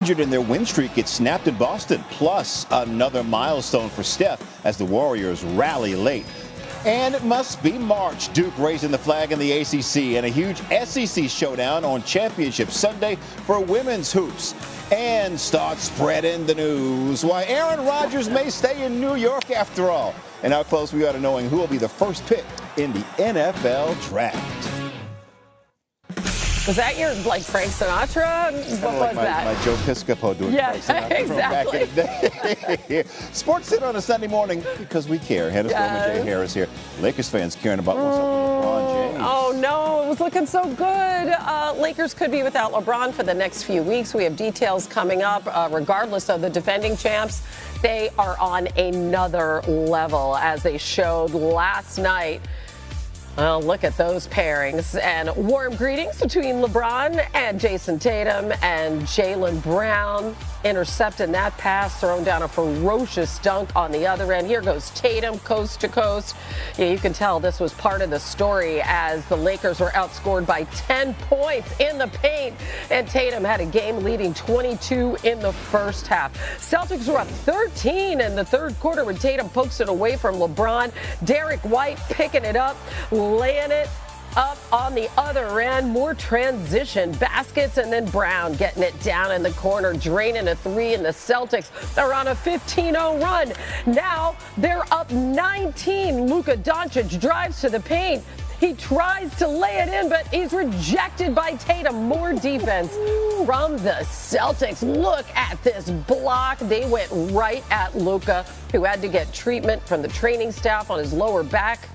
In their win streak gets snapped in Boston, plus another milestone for Steph as the Warriors rally late. And it must be March. Duke raising the flag in the ACC and a huge SEC showdown on Championship Sunday for women's hoops. And start spreading the news why Aaron Rodgers may stay in New York after all. And how close we are to knowing who will be the first pick in the NFL draft. Was that your, Frank Sinatra? What was that? My Joe Piscopo doing Frank Sinatra exactly. from back in the day. Sports Center on a Sunday morning because we care. Hannah Storm and Jay Harris here. Lakers fans caring about what's up with LeBron James. Oh, no. It was looking so good. Lakers could be without LeBron for the next few weeks. We have details coming up. Regardless of the defending champs, they are on another level as they showed last night. Well, look at those pairings. And warm greetings between LeBron and Jason Tatum and Jaylen Brown. Intercepting that pass, throwing down a ferocious dunk on the other end. Here goes Tatum, coast to coast. Yeah, you can tell this was part of the story as the Lakers were outscored by 10 points in the paint. And Tatum had a game-leading 22 in the first half. Celtics were up 13 in the third quarter when Tatum pokes it away from LeBron. Derek White picking it up, laying it up on the other end. More transition baskets, and then Brown getting it down in the corner, draining a three, and the Celtics are on a 15-0 run. Now they're up 19. Luka Doncic drives to the paint. He tries to lay it in, but he's rejected by Tatum. More defense from the Celtics. Look at this block. They went right at Luka, who had to get treatment from the training staff on his lower back.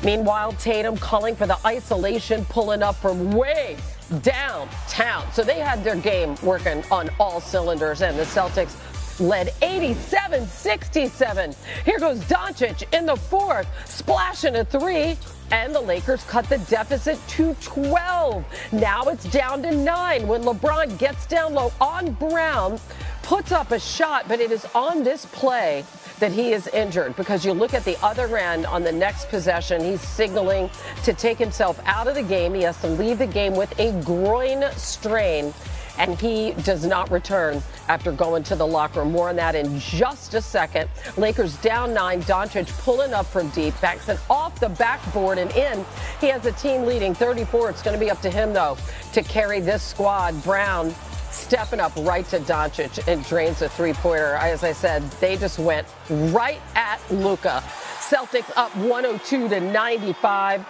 Meanwhile, Tatum calling for the isolation, pulling up from way downtown. So they had their game working on all cylinders, and the Celtics led 87-67. Here goes Doncic in the fourth, splashing a three, and the Lakers cut the deficit to 12. Now it's down to 9 when LeBron gets down low on Brown, puts up a shot, but it is on this play that he is injured, because you look at the other end on the next possession, he's signaling to take himself out of the game. He has to leave the game with a groin strain, and he does not return after going to the locker room. More on that in just a second. Lakers down 9. Doncic pulling up from deep, backs it off the backboard and in. He has a team leading 34. It's going to be up to him, though, to carry this squad. Brown stepping up right to Doncic and drains a three-pointer. As I said, they just went right at Luka. Celtics up 102-95,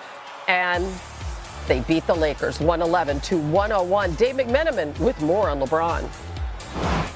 and they beat the Lakers 111-101. Dave McMenamin with more on LeBron.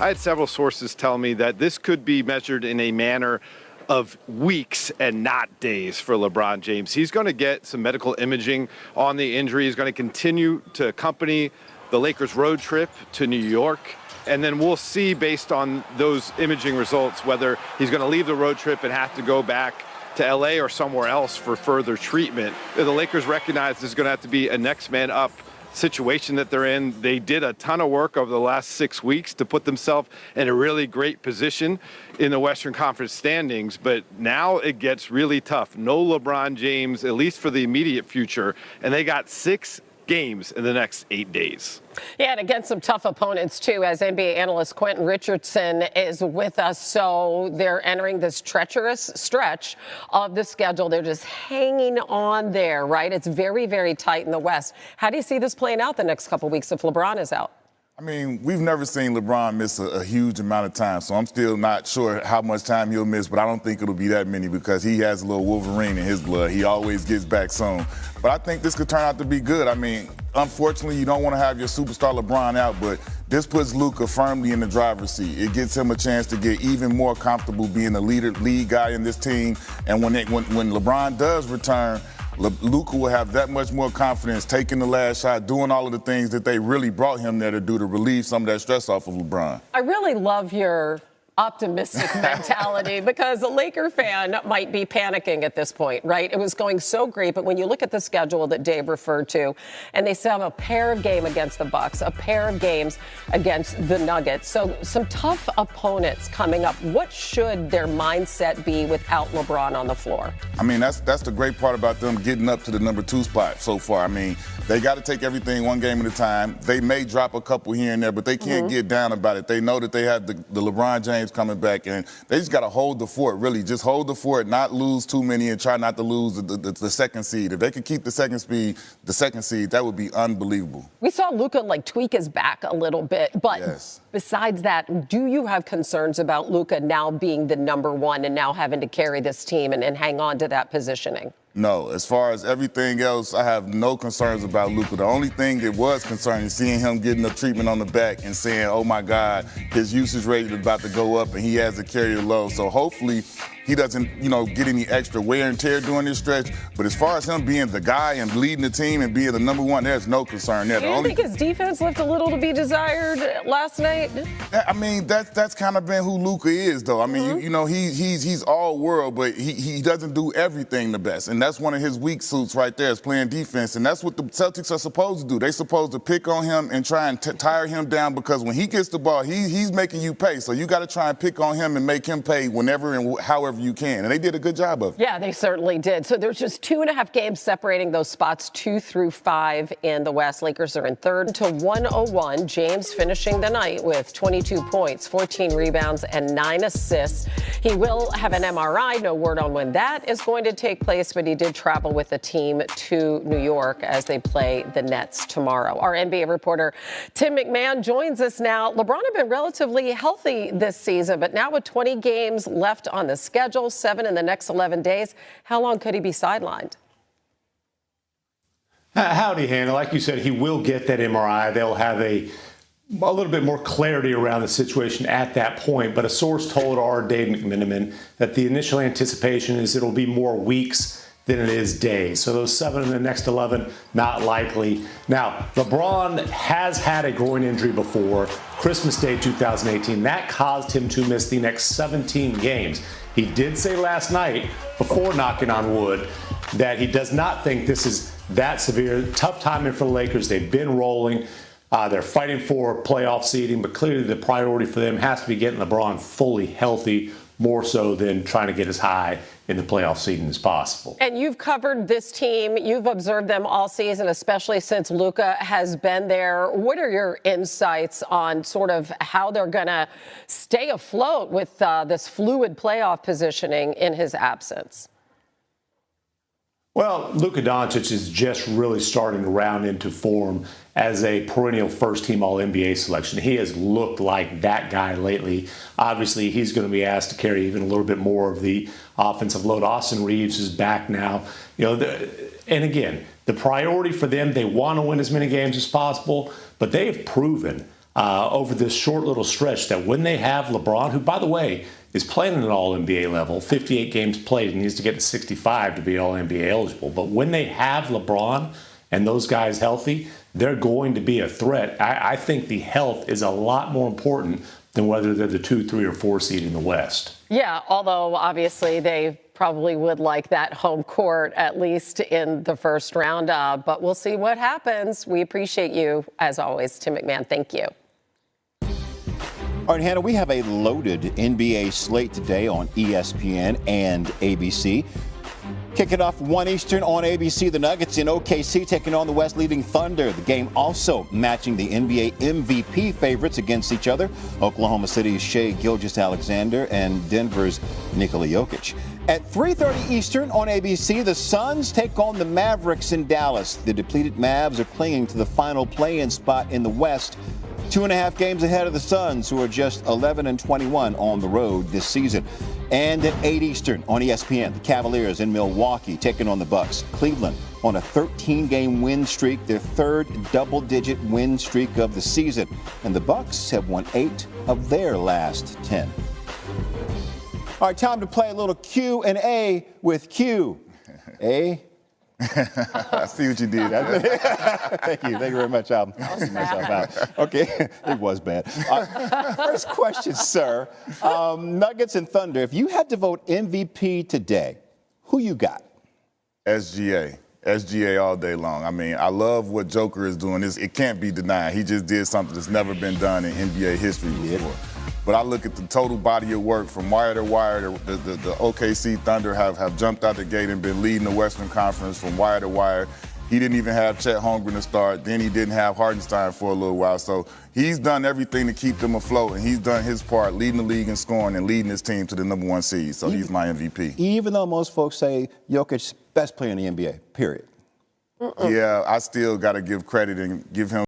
I had several sources tell me that this could be measured in a manner of weeks and not days for LeBron James. He's going to get some medical imaging on the injury. He's going to continue to accompany the Lakers road trip to New York, and then we'll see based on those imaging results whether he's going to leave the road trip and have to go back to LA or somewhere else for further treatment. The Lakers recognize this is going to have to be a next man up situation that they're in. They did a ton of work over the last 6 weeks to put themselves in a really great position in the Western Conference standings, but now it gets really tough. No LeBron James, at least for the immediate future, and they got 6 games in the next 8 days. Yeah, and against some tough opponents, too, as NBA analyst Quentin Richardson is with us. So they're entering this treacherous stretch of the schedule. They're just hanging on there, right? It's very, very tight in the West. How do you see this playing out the next couple of weeks if LeBron is out? I mean, we've never seen LeBron miss a huge amount of time, so I'm still not sure how much time he'll miss, but I don't think it'll be that many because he has a little Wolverine in his blood. He always gets back soon. But I think this could turn out to be good. I mean, unfortunately, you don't want to have your superstar LeBron out, but this puts Luka firmly in the driver's seat. It gives him a chance to get even more comfortable being the lead guy in this team. And when LeBron does return, Luka will have that much more confidence taking the last shot, doing all of the things that they really brought him there to do to relieve some of that stress off of LeBron. I really love your optimistic mentality, because a Laker fan might be panicking at this point, right? It was going so great, but when you look at the schedule that Dave referred to, and they still have a pair of games against the Bucks, a pair of games against the Nuggets, so some tough opponents coming up. What should their mindset be without LeBron on the floor? I mean, that's the great part about them getting up to the number 2 spot so far. I mean, they got to take everything one game at a time. They may drop a couple here and there, but they can't get down about it. They know that they have the LeBron James coming back, and they just got to hold the fort, really. Just hold the fort, not lose too many, and try not to lose the second seed. If they could keep the second seed, that would be unbelievable. We saw Luka tweak his back a little bit, but besides that, do you have concerns about Luka now being the number 1 and now having to carry this team and hang on to that positioning? No. As far as everything else, I have no concerns about Luka. The only thing that was concerning is seeing him getting the treatment on the back and saying, oh, my God, his usage rate is about to go up and he has to carry the load. So hopefully he doesn't, get any extra wear and tear during this stretch. But as far as him being the guy and leading the team and being the number 1, there's no concern there. Do you think his defense left a little to be desired last night? I mean, that's kind of been who Luka is, though. I mean, he's all world, but he doesn't do everything the best. And that's one of his weak suits right there, is playing defense. And that's what the Celtics are supposed to do. They're supposed to pick on him and try and tire him down, because when he gets the ball, he's making you pay. So you got to try and pick on him and make him pay whenever and however you can. And they did a good job of it. Yeah, they certainly did. So there's just 2.5 games separating those spots 2 through 5 in the West. Lakers are in 3rd to 101. James finishing the night with 22 points, 14 rebounds, and 9 assists. He will have an MRI. No word on when that is going to take place, but he did travel with the team to New York as they play the Nets tomorrow. Our NBA reporter Tim McMahon joins us now. LeBron had been relatively healthy this season, but now with 20 games left on the schedule, 7 in the next 11 days, how long could he be sidelined? Howdy, Hannah. Like you said, he will get that MRI. They'll have a little bit more clarity around the situation at that point. But a source told our Dave McMenamin that the initial anticipation is it'll be more weeks than it is days. So those 7 in the next 11, not likely. Now, LeBron has had a groin injury before, Christmas Day 2018. That caused him to miss the next 17 games. He did say last night, before knocking on wood, that he does not think this is that severe. Tough timing for the Lakers. They've been rolling. They're fighting for playoff seeding, but clearly the priority for them has to be getting LeBron fully healthy, more so than trying to get as high in the playoff seeding as possible. And you've covered this team. You've observed them all season, especially since Luka has been there. What are your insights on sort of how they're going to stay afloat with this fluid playoff positioning in his absence? Well, Luka Doncic is just really starting to round into form as a perennial first-team All-NBA selection. He has looked like that guy lately. Obviously, he's going to be asked to carry even a little bit more of the offensive load. Austin Reeves is back now. And again, the priority for them, they want to win as many games as possible, but they have proven over this short little stretch that when they have LeBron, who, by the way, is playing at an All-NBA level, 58 games played, and needs to get to 65 to be All-NBA eligible. But when they have LeBron and those guys healthy, they're going to be a threat. I think the health is a lot more important than whether they're the 2, 3, or 4 seed in the West. Yeah, although obviously they probably would like that home court, at least in the first round. But we'll see what happens. We appreciate you, as always, Tim McMahon. Thank you. All right, Hannah, we have a loaded NBA slate today on ESPN and ABC. Kicking off 1 Eastern on ABC, the Nuggets in OKC taking on the West leading Thunder. The game also matching the NBA MVP favorites against each other. Oklahoma City's Shai Gilgeous-Alexander and Denver's Nikola Jokic. At 3:30 Eastern on ABC, the Suns take on the Mavericks in Dallas. The depleted Mavs are clinging to the final play-in spot in the West. 2.5 games ahead of the Suns, who are just 11-21 on the road this season. And at 8 Eastern on ESPN, the Cavaliers in Milwaukee taking on the Bucks. Cleveland on a 13-game win streak, their third double-digit win streak of the season. And the Bucks have won 8 of their last 10. All right, time to play a little Q&A with Q. A? I see what you did. Thank you very much. I'll see myself out. Okay, it was bad. First question, sir. Nuggets and Thunder. If you had to vote MVP today, who you got? SGA. SGA all day long. I mean, I love what Joker is doing. It can't be denied. He just did something that's never been done in NBA history before. But I look at the total body of work from wire to wire. The OKC Thunder have jumped out the gate and been leading the Western Conference from wire to wire. He didn't even have Chet Holmgren to start. Then he didn't have Hardenstein for a little while. So he's done everything to keep them afloat, and he's done his part, leading the league in scoring and leading his team to the #1 seed. So he's my MVP. Even though most folks say Jokic's best player in the NBA, period. Yeah, I still got to give credit and give him